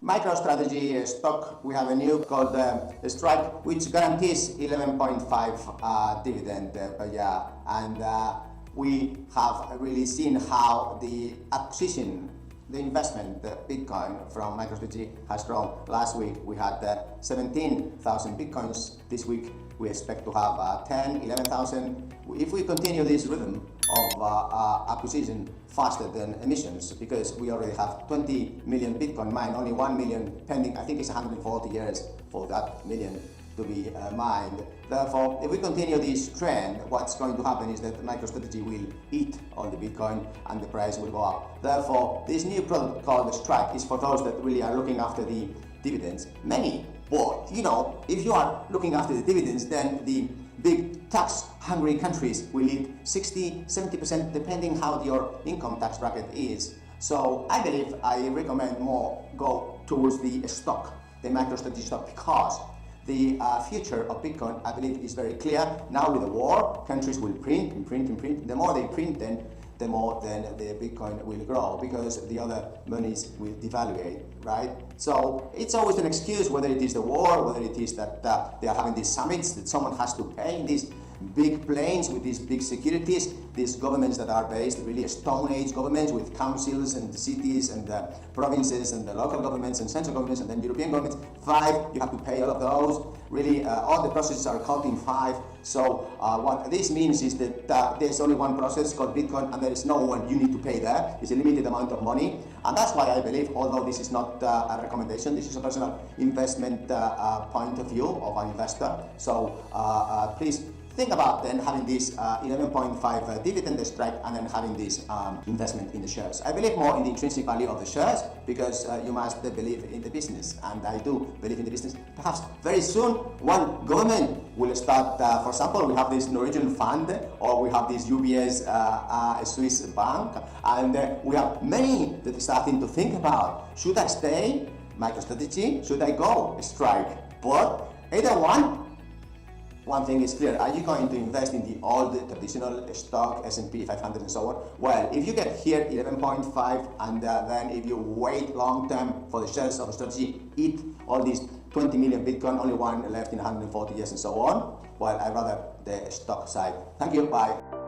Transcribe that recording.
MicroStrategy stock, we have a new called Strc, which guarantees 11.5 dividend per year, and we have really seen how the acquisition, the investment, Bitcoin from MicroStrategy has grown. Last week we had 17,000 Bitcoins. This week we expect to have 10, 11,000. If we continue this rhythm of acquisition faster than emissions, because we already have 20 million Bitcoin mined, only 1 million pending. I think it's 140 years for that million to be mined. Therefore, if we continue this trend, what's going to happen is that MicroStrategy will eat all the Bitcoin and the price will go up. Therefore, this new product called Strc is for those that really are looking after the dividends. Many, but if you are looking after the dividends, then the big tax-hungry countries will eat 60, 70% depending how your income tax bracket is. So I believe I recommend more go towards the stock, the MicroStrategy stock, because the future of Bitcoin, I believe, is very clear. Now with the war, countries will print and print and print. The more they print, then the more then the Bitcoin will grow, because the other monies will devaluate, right? So it's always an excuse, whether it is the war, whether it is that they are having these summits that someone has to pay in these big planes with these big securities, these governments that are based really Stone Age governments with councils and cities and provinces and the local governments and central governments and then European governments. 5, you have to pay all of those. Really, all the processes are caught in 5. So what this means is that there's only one process called Bitcoin, and there is no one you need to pay there. It's a limited amount of money, and that's why I believe, although this is not a recommendation, this is a personal investment point of view of an investor. So please think about then having this 11.5 dividend strike and then having this investment in the shares. I believe more in the intrinsic value of the shares, because you must believe in the business, and I do believe in the business. Perhaps very soon one government will start, for example, we have this Norwegian fund, or we have this UBS Swiss bank, and we have many that are starting to think about, should I stay MicroStrategy, should I go Strc? But either one thing is clear: are you going to invest in the old traditional stock, S&P 500 and so on? Well, if you get here 11.5 and then if you wait long term for the shares of a strategy, eat all these 20 million Bitcoin, only one left in 140 years and so on, well, I'd rather the stock side. Thank you, bye.